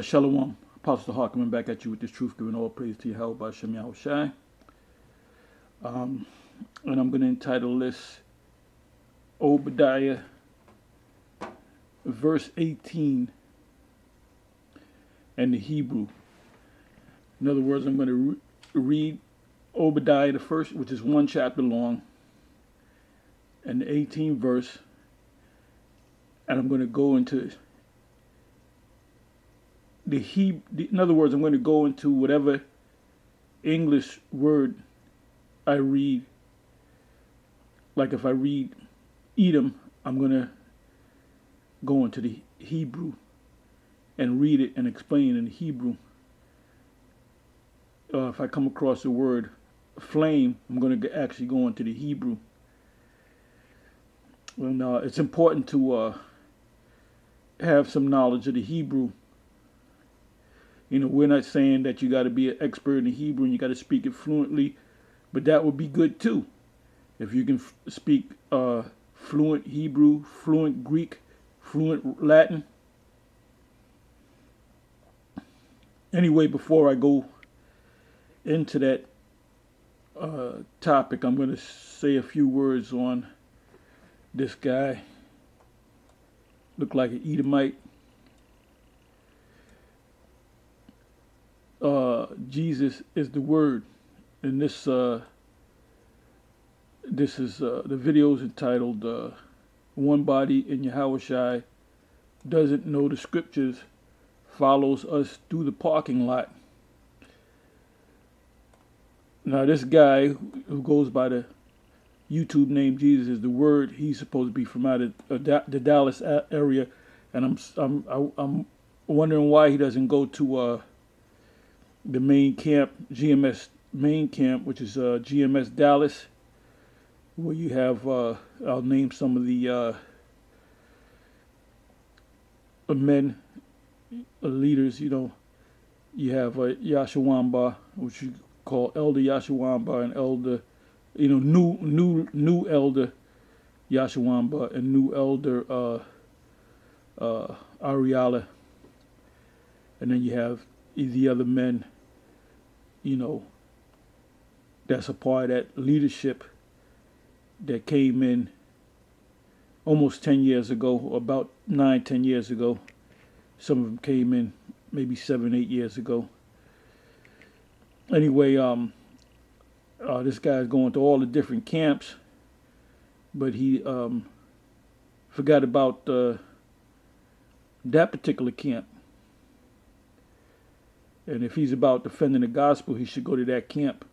Shalom, Apostle Hawk coming back at you with this truth, giving all praise to Yahweh by Shem Yahushai. And I'm going to entitle this Obadiah, verse 18, and the Hebrew. In other words, I'm going to read Obadiah the first, which is one chapter long, and the 18th verse, and I'm going to go into the Hebrew. In other words, I'm going to go into whatever English word I read. Like if I read Edom, I'm going to go into the Hebrew and read it and explain in the Hebrew. If I come across the word flame, I'm going to actually go into the Hebrew. And it's important to have some knowledge of the Hebrew. You know, we're not saying that you got to be an expert in the Hebrew and you got to speak it fluently, but that would be good too. If you can speak fluent Hebrew, fluent Greek, fluent Latin. Anyway, before I go into that topic, I'm going to say a few words on this guy. Look like an Edomite. Jesus is the word, and this is the video is entitled "One Body in Yahushai Doesn't Know the Scriptures, Follows Us Through the Parking Lot." Now, this guy who goes by the YouTube name Jesus is the Word, he's supposed to be from out of the Dallas area, and I'm wondering why he doesn't go to the main camp, GMS main camp, which is GMS Dallas, where you have I'll name some of the men, leaders. You know, you have Yashawamba, which you call Elder Yashawamba, and Elder, you know, new Elder Yashawamba, and new Elder Ariala, and then you have the other men, you know, that's a part of that leadership that came in almost 10 years ago, or about 9-10 years ago. Some of them came in maybe 7-8 years ago. Anyway, this guy's going to all the different camps, but he forgot about that particular camp. And if he's about defending the gospel, he should go to that camp.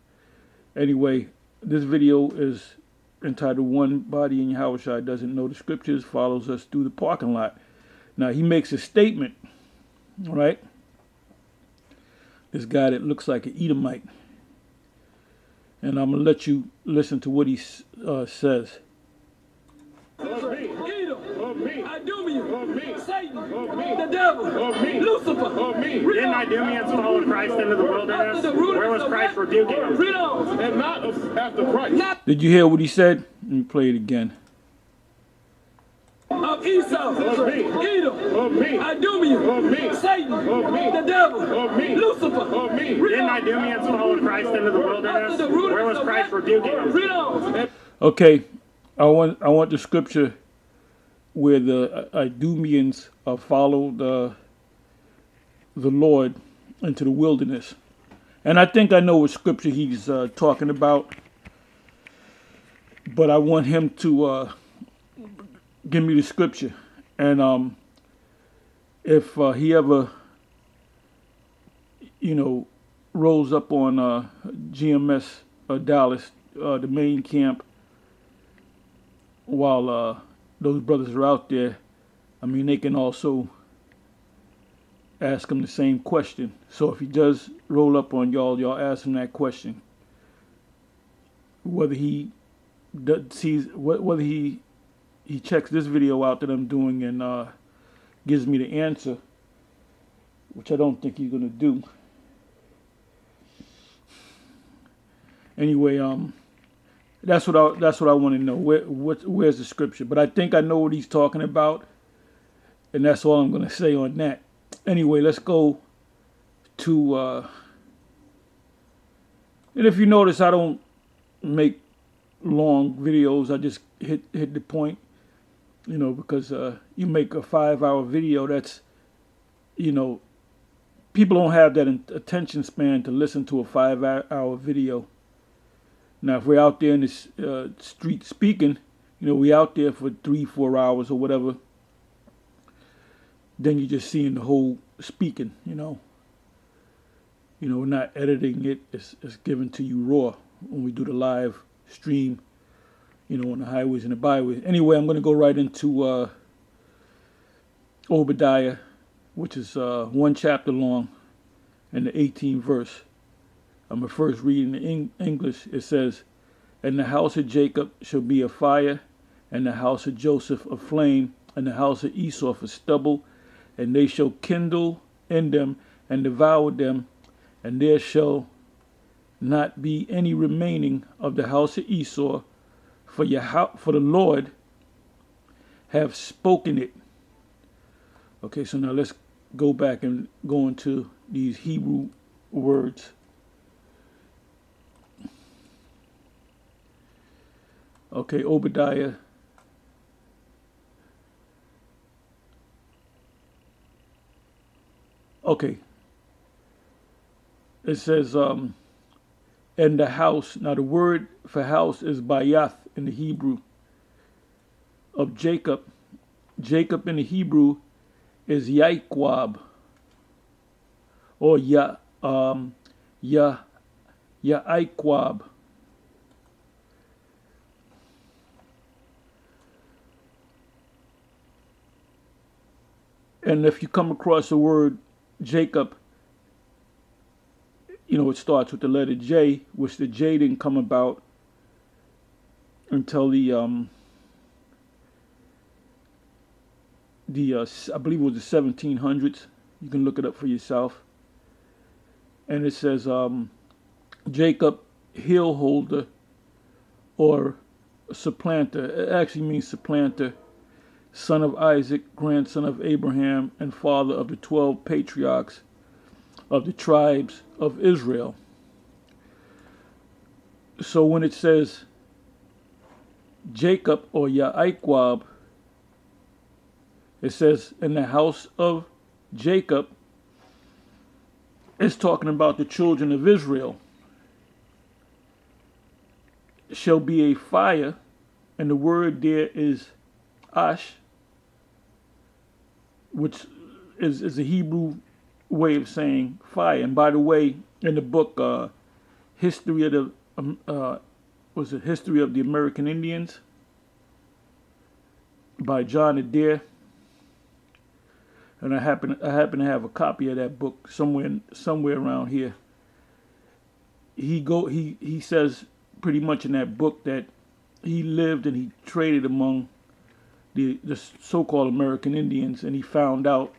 Anyway, this video is entitled "One Body in Yahushua Doesn't Know the Scriptures, Follows Us Through the Parking Lot." Now, he makes a statement, all right? This guy that looks like an Edomite. And I'm going to let you listen to what he says. Satan, the devil, Lucifer, Didn't Idumeans follow Christ into the wilderness? Where was Christ rebuking them? and not after Christ. Did you hear what he said? Let me play it again. Of Esau, Edom, Idumean, Satan, the devil, Lucifer, Didn't Idumeans follow Christ into the wilderness? Where was Christ rebuking them? Okay, I want the scripture where the Idumeans followed the Lord into the wilderness. And I think I know what scripture he's talking about, but I want him to give me the scripture. And if he ever, you know, rolls up on GMS Dallas, the main camp, while those brothers are out there, I mean, they can also ask him the same question. So if he does roll up on y'all ask him that question. Whether he sees, whether he checks this video out that I'm doing and gives me the answer, which I don't think he's gonna do. Anyway, that's what I want to know. Where's the scripture? But I think I know what he's talking about, and that's all I'm going to say on that. Anyway, let's go to, and if you notice, I don't make long videos. I just hit the point, because you make a 5-hour video, that's, people don't have that attention span to listen to a 5-hour video. Now, if we're out there in the street speaking, we out there for 3-4 hours or whatever, then you're just seeing the whole speaking, we're not editing it. It's given to you raw when we do the live stream, on the highways and the byways. Anyway, I'm going to go right into Obadiah, which is 1 chapter long and the 18th verse. I'm going to first read in English. It says, "And the house of Jacob shall be a fire, and the house of Joseph a flame, and the house of Esau a stubble, and they shall kindle in them and devour them, and there shall not be any remaining of the house of Esau, for the Lord have spoken it." Okay, so now let's go back and go into these Hebrew words. Okay, Obadiah. Okay. It says, and the house. Now the word for house is bayath in the Hebrew. Of Jacob. Jacob in the Hebrew is Yaikwab. Or Yaikwab. And if you come across the word Jacob, it starts with the letter J, which the J didn't come about until I believe it was the 1700s. You can look it up for yourself. And it says Jacob, heel holder, or supplanter. It actually means supplanter. Son of Isaac, grandson of Abraham, and father of the 12 patriarchs of the tribes of Israel. So when it says Jacob or Yaikwab, it says in the house of Jacob, it's talking about the children of Israel. Shall be a fire, and the word there is ash, which is a Hebrew way of saying fire. And by the way, in the book History of the History of the American Indians by John Adair, and I happen to have a copy of that book somewhere around here. He says pretty much in that book that he lived and he traded among the so-called American Indians, and he found out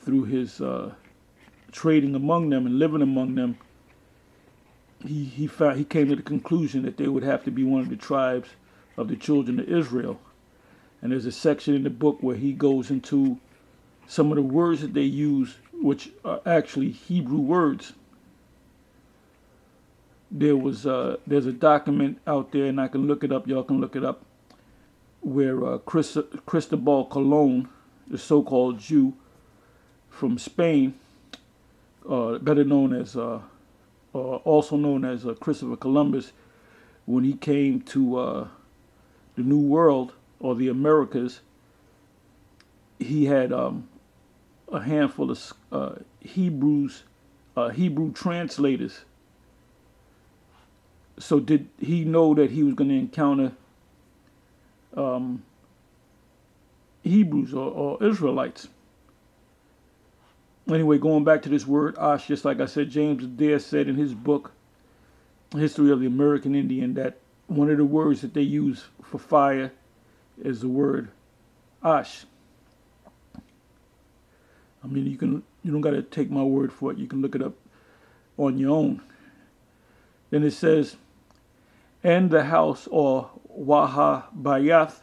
through his trading among them and living among them, he came to the conclusion that they would have to be one of the tribes of the children of Israel. And there's a section in the book where he goes into some of the words that they use, which are actually Hebrew words. There's a document out there, and I can look it up. Y'all can look it up, where Cristobal Colon, the so-called Jew from Spain, better known as, also known as Christopher Columbus, when he came to the New World or the Americas, he had a handful of Hebrew translators. So did he know that he was going to encounter Hebrews or Israelites? Anyway, going back to this word ash, just like I said, James Adair said in his book, History of the American Indian, that one of the words that they use for fire is the word ash. I mean, you don't got to take my word for it. You can look it up on your own. Then it says, and the house, or Waha Bayath.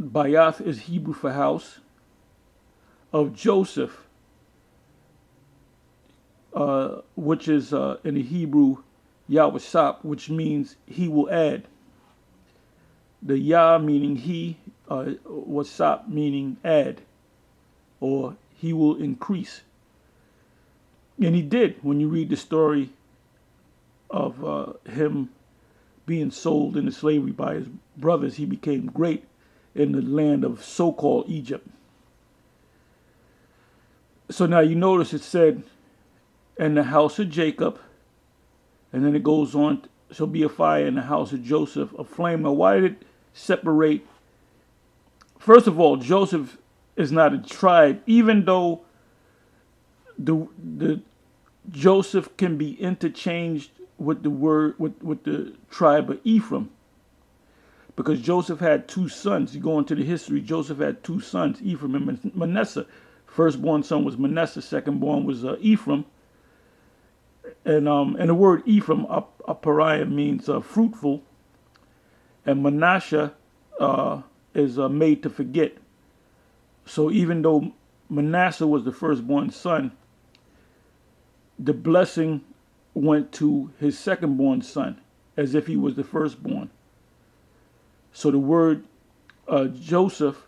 Bayath is Hebrew for house, of Joseph, which is in the Hebrew Yahweh, which means he will add. The Yah meaning he, Wasap meaning add, or he will increase. And he did. When you read the story of him being sold into slavery by his brothers, he became great in the land of so-called Egypt. So now you notice it said, in the house of Jacob, and then it goes on, shall be a fire in the house of Joseph, a flame. Now, why did it separate? First of all, Joseph is not a tribe, even though the Joseph can be interchanged with the word with the tribe of Ephraim, because Joseph had two sons. You go into the history, Joseph had two sons, Ephraim and Manasseh. Firstborn son was Manasseh, secondborn was Ephraim. And the word Ephraim, apariah, means fruitful, and Manasseh is made to forget. So even though Manasseh was the firstborn son, the blessing went to his secondborn son, as if he was the firstborn. So the word Joseph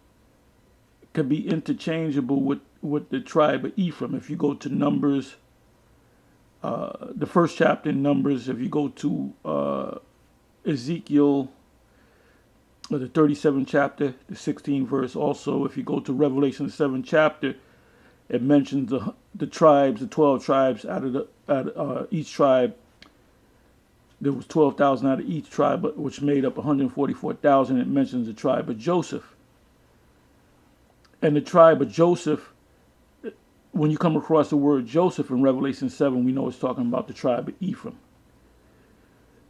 can be interchangeable with the tribe of Ephraim. If you go to Numbers, the first chapter in Numbers, if you go to Ezekiel, the 37th chapter, the 16th verse, also if you go to Revelation, the 7th chapter, it mentions the tribes, the 12 tribes out of each tribe. There was 12,000 out of each tribe, which made up 144,000. It mentions the tribe of Joseph. And the tribe of Joseph, when you come across the word Joseph in Revelation 7, we know it's talking about the tribe of Ephraim.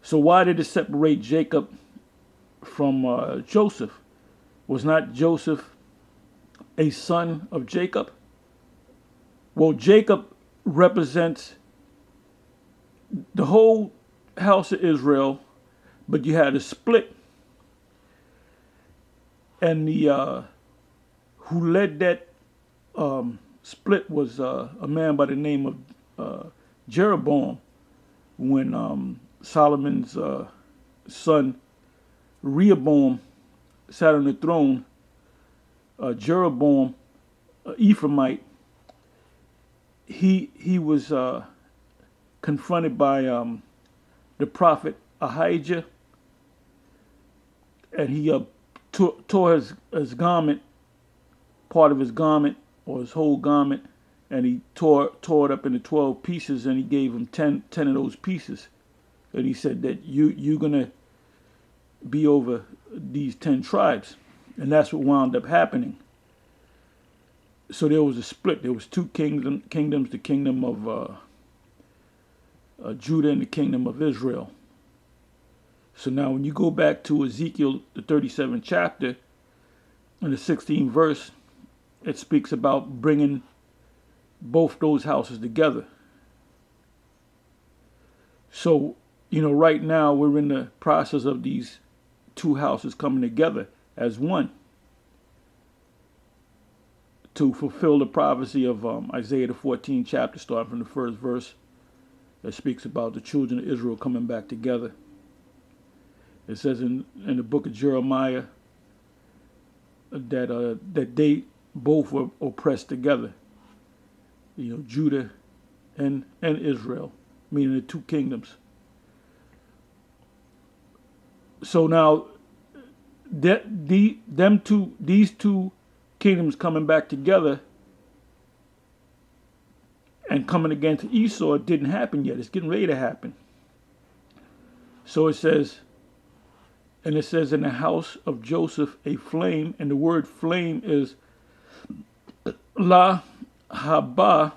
So why did it separate Jacob from Joseph? Was not Joseph a son of Jacob? Well, Jacob represents the whole house of Israel, but you had a split. And the who led that split was a man by the name of Jeroboam. When Solomon's son Rehoboam sat on the throne, Jeroboam, Ephraimite, he was confronted by the prophet Ahijah, and he tore his garment, part of his garment or his whole garment, and he tore it up into 12 pieces, and he gave him 10 of those pieces. And he said that you're going to be over these 10 tribes. And that's what wound up happening. So there was a split. There was two kingdoms, the kingdom of Judah and the kingdom of Israel. So now when you go back to Ezekiel, the 37th chapter, in the 16th verse, it speaks about bringing both those houses together. So, right now we're in the process of these two houses coming together as one to fulfill the prophecy of Isaiah, the 14th chapter, starting from the first verse, that speaks about the children of Israel coming back together. It says in the book of Jeremiah that they both were oppressed together. Judah and Israel, meaning the two kingdoms. So now these two kingdoms coming back together and coming against Esau, it didn't happen yet. It's getting ready to happen. So it says in the house of Joseph a flame, and the word flame is lahaba,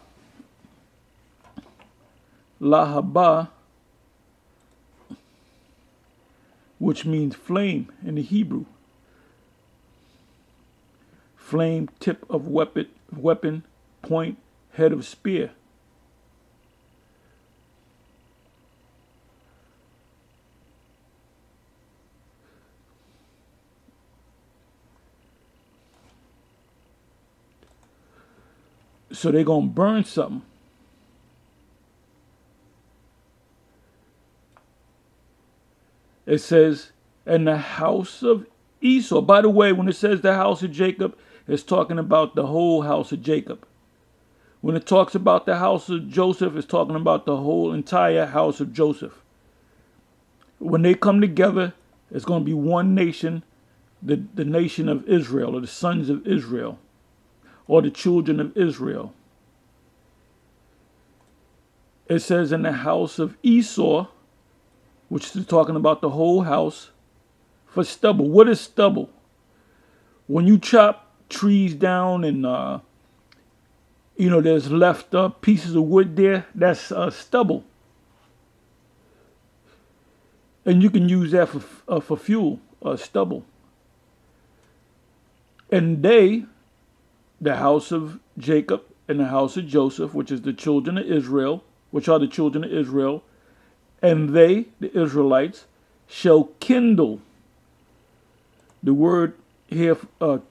which means flame in the Hebrew. Flame, tip of weapon, point, head of spear. So they're going to burn something. It says, and the house of Esau. By the way, when it says the house of Jacob, it's talking about the whole house of Jacob. When it talks about the house of Joseph, it's talking about the whole entire house of Joseph. When they come together, it's going to be one nation, the nation of Israel, or the sons of Israel, or the children of Israel. It says in the house of Esau, which is talking about the whole house, for stubble. What is stubble? When you chop trees down and there's left pieces of wood there, that's stubble. And you can use that for fuel, stubble. And they, the house of Jacob and the house of Joseph, which is the children of Israel, which are the children of Israel, and they, the Israelites, shall kindle. The word here for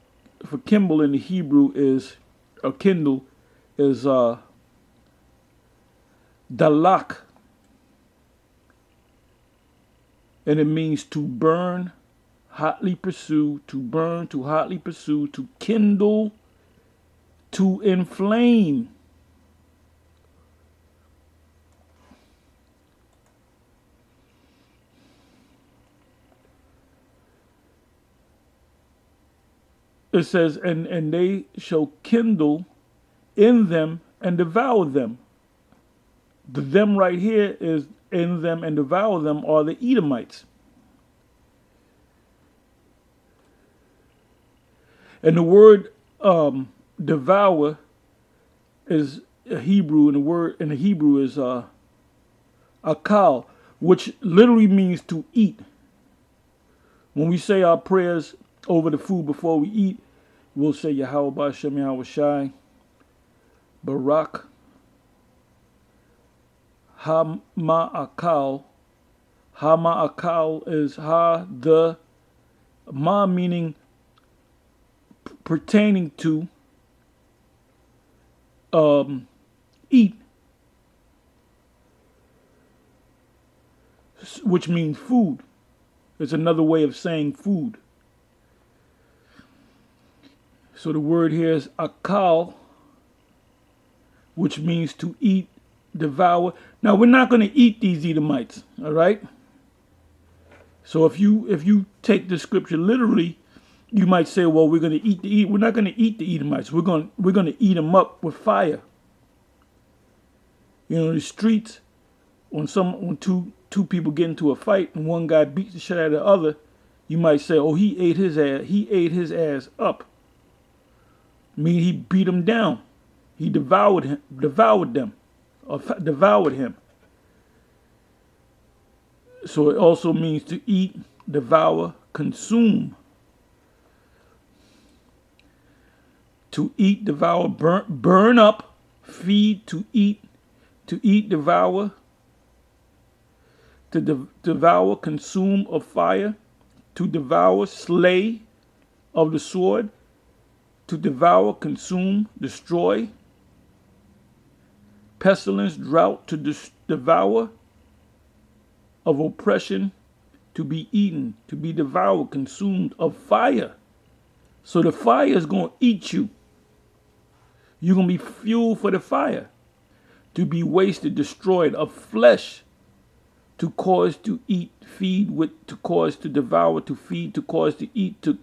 kindle in the Hebrew is, or kindle, is dalak. And it means to burn, hotly pursue, to burn, to hotly pursue, to kindle, to inflame. It says, and they shall kindle in them and devour them. The them right here is in them and devour them are the Edomites. And the word devour is a Hebrew, and the word in the Hebrew is akal, which literally means to eat. When we say our prayers over the food before we eat, we'll say Yahweh Shem Yahweh Shai, Barak, Hama'akal. Hama'akal is the ma meaning pertaining to eat, which means food. It's another way of saying food. So the word here is akal, which means to eat, devour. Now we're not going to eat these Edomites, all right? So if you take the scripture literally, you might say, well, we're going to eat we're not going to eat the Edomites. We're going to eat them up with fire. The streets, when two people get into a fight and one guy beats the shit out of the other, you might say, oh, he ate his ass up. I mean, he beat him down. He devoured him, devoured him. So it also means to eat, devour, consume. To eat, devour, burn up, feed, to eat, devour, to devour, consume of fire, to devour, slay of the sword, to devour, consume, destroy, pestilence, drought, to devour, of oppression, to be eaten, to be devoured, consumed, of fire. So the fire is going to eat you. You're going to be fuel for the fire, to be wasted, destroyed, of flesh, to cause to eat, feed with, to cause to devour, to feed, to cause to eat, to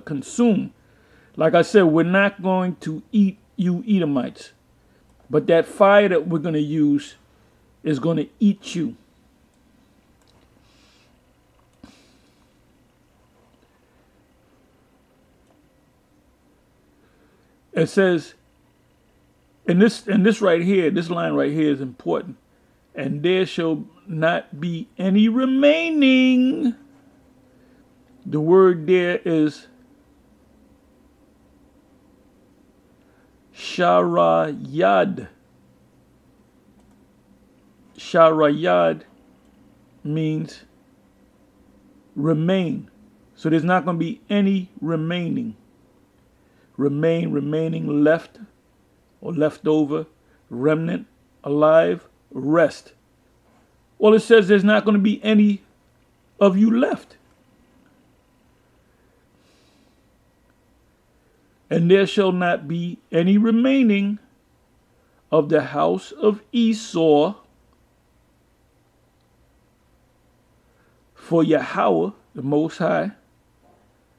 consume. Like I said, we're not going to eat you Edomites, but that fire that we're going to use is going to eat you. It says, and this right here, this line right here is important. And there shall not be any remaining. The word there is sharayad. Sharayad means remain. So there's not going to be any remaining. Remaining, left, or leftover, remnant, alive, rest. Well, it says there's not going to be any of you left. And there shall not be any remaining of the house of Esau, for Yahweh, the Most High,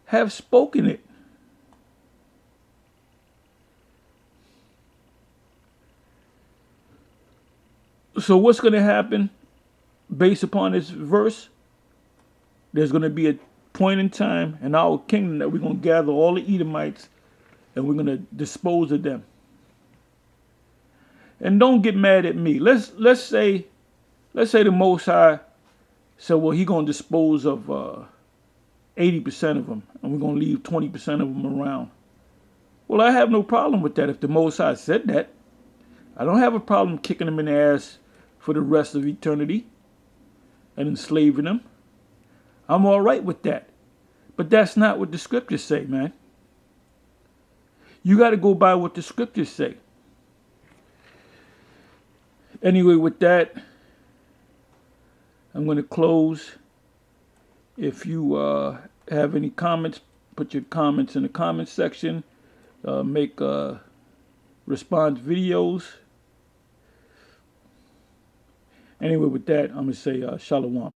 have spoken it. So what's going to happen based upon this verse? There's going to be a point in time in our kingdom that we're going to gather all the Edomites and we're going to dispose of them. And don't get mad at me. Let's say the Most High said, well, he's going to dispose of 80% of them, and we're going to leave 20% of them around. Well, I have no problem with that if the Most High said that. I don't have a problem kicking them in the ass for the rest of eternity and enslaving them. I'm all right with that. But that's not what the scriptures say, man. You got to go by what the scriptures say. Anyway, with that, I'm going to close. If you have any comments, put your comments in the comment section. Make response videos. Anyway, with that, I'm going to say shalom.